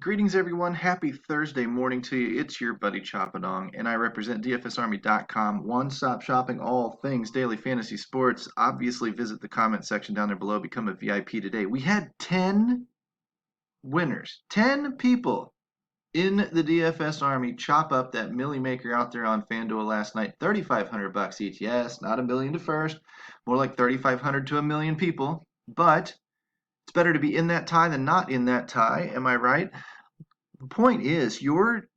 Greetings, everyone. Happy Thursday morning to you. It's your buddy Choppadong, and I represent DFSArmy.com, one-stop shopping all things daily fantasy sports. Obviously, visit the comment section down there below. Become a VIP today. We had 10 winners, 10 people in the DFS Army chop up that Millie Maker out there on FanDuel last night. 3,500 bucks each. Yes, not a million to first, more like 3,500 to a million people. But it's better to be in that tie than not in that tie. Am I right? The point is, your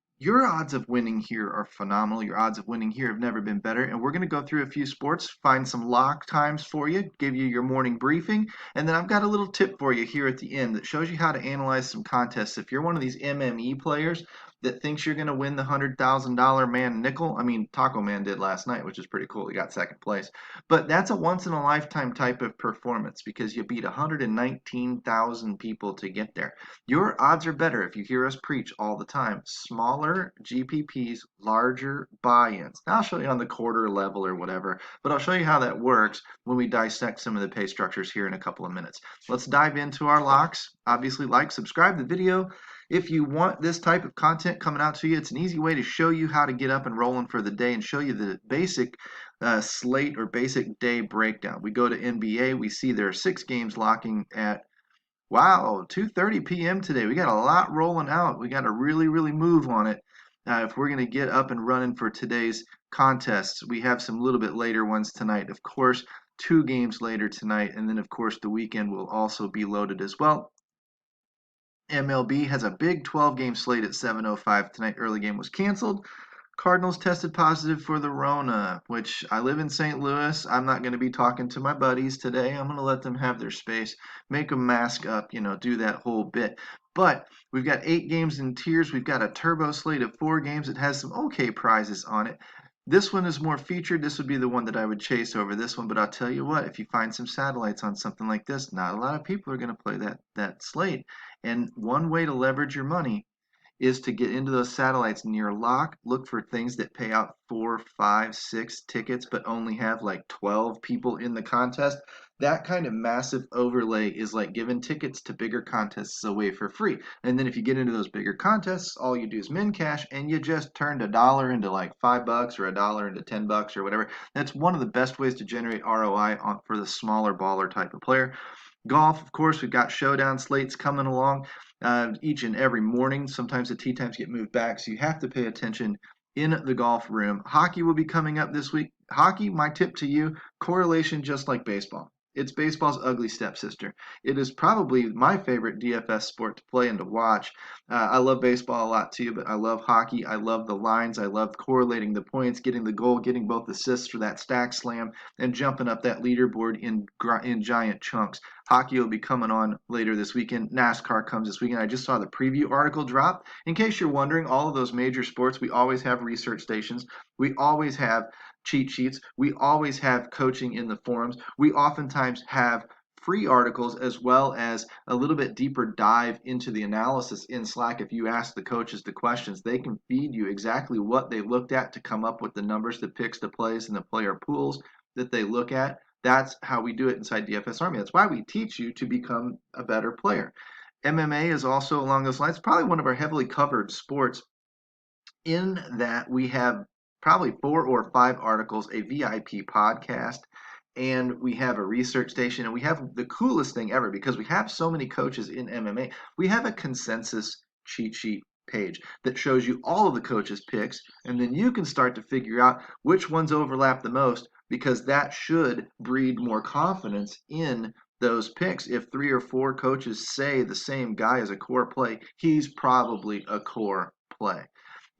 odds of winning here are phenomenal. Your odds of winning here have never been better. And we're going to go through a few sports, find some lock times for you, give you your morning briefing, and then I've got a little tip for you here at the end that shows you how to analyze some contests. If you're one of these MME players that thinks you're going to win the $100,000 man nickel, I mean, Taco Man did last night, which is pretty cool. He got second place. But that's a once in a lifetime type of performance because you beat 119,000 people to get there. Your odds are better if you hear us preach all the time. Smaller GPPs, larger buy-ins. Now I'll show you on the quarter level or whatever, but I'll show you how that works when we dissect some of the pay structures here in a couple of minutes. Let's dive into our locks. Obviously, like, subscribe to the video. If you want this type of content coming out to you, it's an easy way to show you how to get up and rolling for the day and show you the basic slate or basic day breakdown. We go to NBA, we see there are 6 games locking at wow, 2:30 p.m. today. We got a lot rolling out. We got to really move on it if we're going to get up and running for today's contests. We have some little bit later ones tonight. Of course, 2 games later tonight. And then, of course, the weekend will also be loaded as well. MLB has a big 12-game slate at 7:05 tonight. Early game was canceled. Cardinals tested positive for the Rona, which I live in St. Louis. I'm not going to be talking to my buddies today. I'm going to let them have their space, make them mask up, do that whole bit. But we've got 8 games in tiers. We've got a turbo slate of 4 games. It has some okay prizes on it. This one is more featured. This would be the one that I would chase over this one. But I'll tell you what, if you find some satellites on something like this, not a lot of people are going to play that slate. And one way to leverage your money is to get into those satellites near lock. Look for things that pay out 4, 5, 6 tickets, but only have like 12 people in the contest. That kind of massive overlay is like giving tickets to bigger contests away for free. And then if you get into those bigger contests, all you do is min cash and you just turned $1 into like $5 or $1 into $10 or whatever. That's one of the best ways to generate ROI for the smaller baller type of player. Golf, of course, we've got showdown slates coming along each and every morning. Sometimes the tee times get moved back, so you have to pay attention in the golf room. Hockey will be coming up this week. Hockey, my tip to you, correlation just like baseball. It's baseball's ugly stepsister. It is probably my favorite DFS sport to play and to watch. I love baseball a lot too, but I love hockey. I love the lines. I love correlating the points, getting the goal, getting both assists for that stack slam, and jumping up that leaderboard in giant chunks. Hockey will be coming on later this weekend. NASCAR comes this weekend. I just saw the preview article drop. In case you're wondering, all of those major sports, we always have research stations. We always have cheat sheets. We always have coaching in the forums. We oftentimes have free articles as well as a little bit deeper dive into the analysis in Slack. If you ask the coaches the questions, they can feed you exactly what they looked at to come up with the numbers, the picks, the plays, and the player pools that they look at. That's how we do it inside DFS Army. That's why we teach you to become a better player. MMA is also along those lines, probably one of our heavily covered sports, in that we have probably 4 or 5 articles, a VIP podcast, and we have a research station, and we have the coolest thing ever because we have so many coaches in MMA. We have a consensus cheat sheet page that shows you all of the coaches' picks, and then you can start to figure out which ones overlap the most because that should breed more confidence in those picks. If 3 or 4 coaches say the same guy is a core play, he's probably a core play.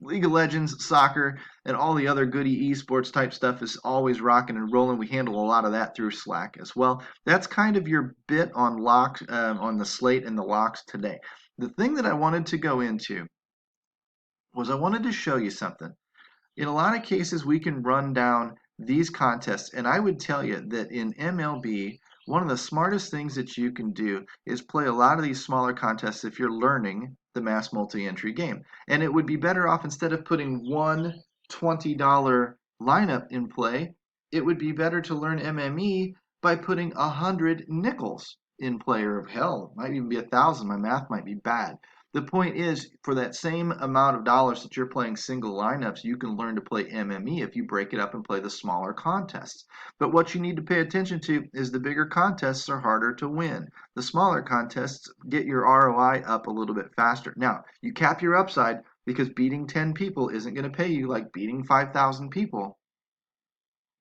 League of Legends, soccer, and all the other goody esports type stuff is always rocking and rolling. We handle a lot of that through Slack as well. That's kind of your bit on locks, on the slate and the locks today. The thing that I wanted to go into was I wanted to show you something. In a lot of cases, we can run down these contests, and I would tell you that in MLB, one of the smartest things that you can do is play a lot of these smaller contests if you're learning the mass multi-entry game. And it would be better off, instead of putting one $20 lineup in play, it would be better to learn MME by putting 100 nickels in play, or hell, might even be 1,000. My math might be bad. The point is, for that same amount of dollars that you're playing single lineups, you can learn to play MME if you break it up and play the smaller contests. But what you need to pay attention to is the bigger contests are harder to win. The smaller contests get your ROI up a little bit faster. Now, you cap your upside because beating 10 people isn't going to pay you like beating 5,000 people.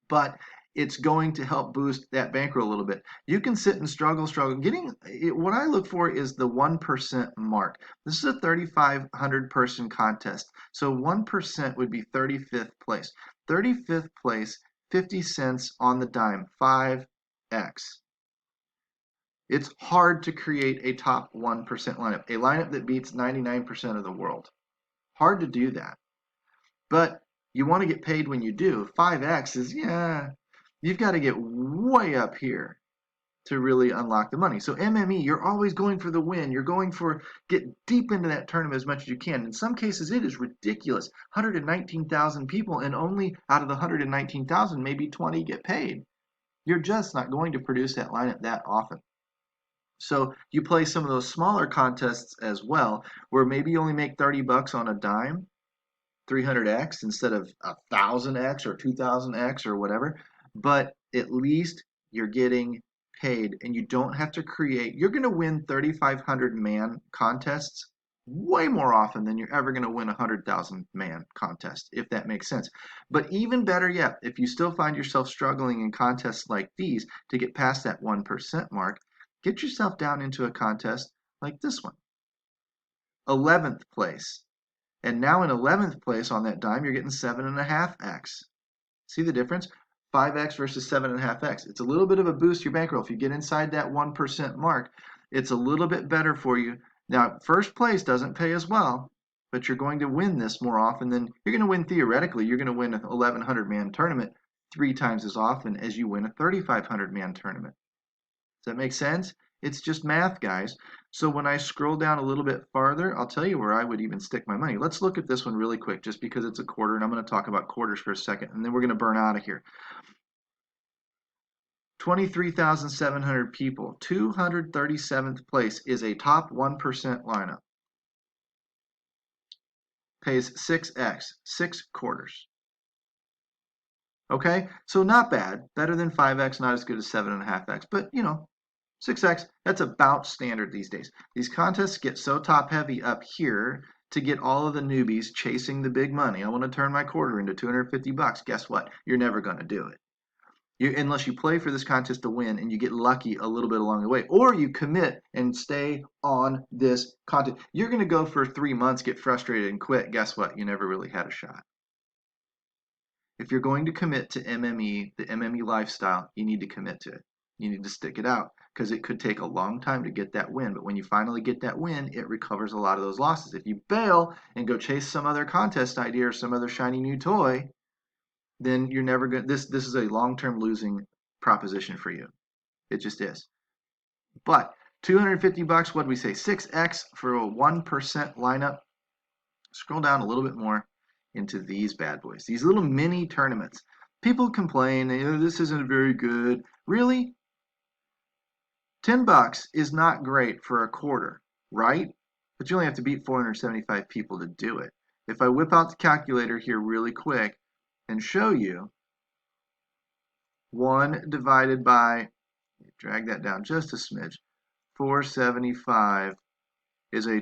But it's going to help boost that bankroll a little bit. You can sit and struggle. What I look for is the 1% mark. This is a 3,500 person contest. So 1% would be 35th place. 35th place, 50 cents on the dime, 5x. It's hard to create a top 1% lineup, a lineup that beats 99% of the world. Hard to do that. But you want to get paid when you do. 5x is, you've got to get way up here to really unlock the money. So MME, you're always going for the win. You're going for get deep into that tournament as much as you can. In some cases, it is ridiculous. 119,000 people, and only out of the 119,000, maybe 20 get paid. You're just not going to produce that lineup that often. So you play some of those smaller contests as well, where maybe you only make 30 bucks on a dime, 300x instead of 1,000x or 2,000x or whatever, but at least you're getting paid and you don't have to create. You're going to win 3,500 man contests way more often than you're ever going to win a 100,000 man contest, if that makes sense. But even better yet, if you still find yourself struggling in contests like these to get past that 1% mark, get yourself down into a contest like this one. 11th place. And now in 11th place on that dime, you're getting 7.5x. See the difference? 5x versus 7.5x. It's a little bit of a boost to your bankroll. If you get inside that 1% mark, it's a little bit better for you. Now, first place doesn't pay as well, but you're going to win this more often than you're going to win theoretically. You're going to win an 1,100 man tournament 3 times as often as you win a 3,500 man tournament. Does that make sense? It's just math, guys. So when I scroll down a little bit farther, I'll tell you where I would even stick my money. Let's look at this one really quick, just because it's a quarter, and I'm going to talk about quarters for a second, and then we're going to burn out of here. 23,700 people, 237th place is a top 1% lineup. Pays 6x, 6 quarters. Okay, so not bad. Better than 5x, not as good as 7.5x, but 6x, that's about standard these days. These contests get so top heavy up here to get all of the newbies chasing the big money. I want to turn my quarter into 250 bucks. Guess what? You're never going to do it. Unless you play for this contest to win and you get lucky a little bit along the way, or you commit and stay on this contest. You're going to go for 3 months, get frustrated and quit. Guess what? You never really had a shot. If you're going to commit to MME, the MME lifestyle, you need to commit to it. You need to stick it out, because it could take a long time to get that win. But when you finally get that win, it recovers a lot of those losses. If you bail and go chase some other contest idea or some other shiny new toy, then you're never going to, this is a long-term losing proposition for you. It just is. But 250 bucks, what did we say? 6x for a 1% lineup. Scroll down a little bit more into these bad boys, these little mini tournaments. People complain, this isn't very good. Really? 10 bucks is not great for a quarter, right? But you only have to beat 475 people to do it. If I whip out the calculator here really quick and show you 1 divided by, drag that down just a smidge, 475 is a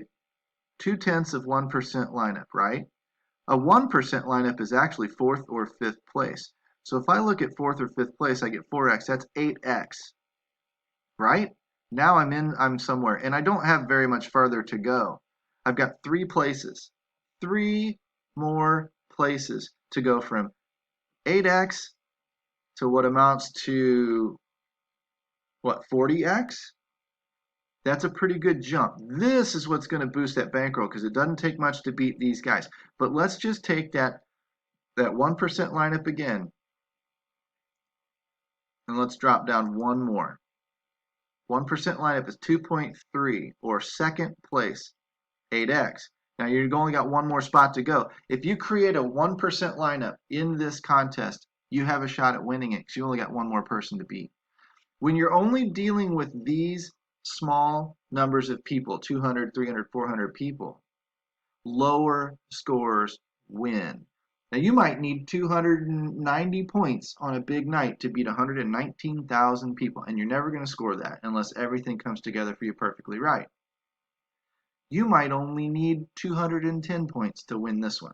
2/10 of 1% lineup, right? A 1% lineup is actually 4th or 5th place. So if I look at 4th or 5th place, I get 4x, that's 8x. Right? Now I'm somewhere, and I don't have very much farther to go. I've got 3 places, 3 more places to go from 8x to what amounts to, 40x? That's a pretty good jump. This is what's going to boost that bankroll, because it doesn't take much to beat these guys. But let's just take that 1% lineup again, and let's drop down 1 more. 1% lineup is 2.3, or 2nd place, 8x. Now you've only got 1 more spot to go. If you create a 1% lineup in this contest, you have a shot at winning it, because you only got 1 more person to beat. When you're only dealing with these small numbers of people, 200, 300, 400 people, lower scores win. Now, you might need 290 points on a big night to beat 119,000 people, and you're never going to score that unless everything comes together for you perfectly right. You might only need 210 points to win this one.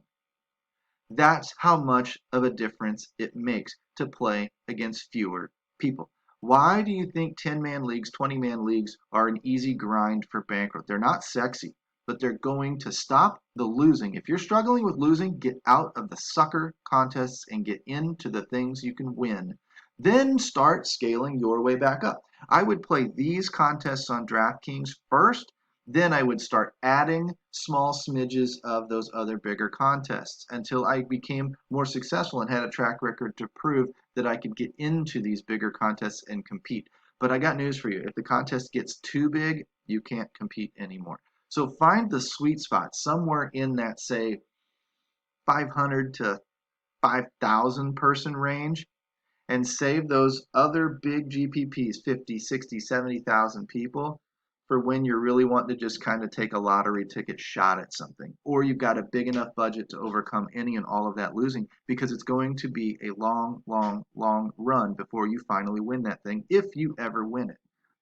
That's how much of a difference it makes to play against fewer people. Why do you think 10-man leagues, 20-man leagues are an easy grind for bankroll? They're not sexy, but they're going to stop the losing. If you're struggling with losing, get out of the sucker contests and get into the things you can win. Then start scaling your way back up. I would play these contests on DraftKings first, then I would start adding small smidges of those other bigger contests until I became more successful and had a track record to prove that I could get into these bigger contests and compete. But I got news for you. If the contest gets too big, you can't compete anymore. So find the sweet spot somewhere in that, say, 500 to 5,000 person range, and save those other big GPPs, 50, 60, 70,000 people, for when you're really wanting to just kind of take a lottery ticket shot at something. Or you've got a big enough budget to overcome any and all of that losing, because it's going to be a long, long, long run before you finally win that thing, if you ever win it.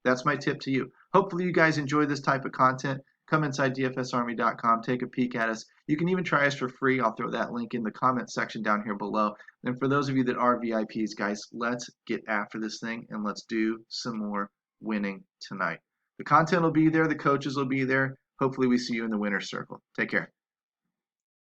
That's my tip to you. Hopefully you guys enjoy this type of content. Come inside dfsarmy.com, take a peek at us. You can even try us for free. I'll throw that link in the comment section down here below. And for those of you that are VIPs, guys, let's get after this thing and let's do some more winning tonight. The content will be there. The coaches will be there. Hopefully we see you in the winner's circle. Take care.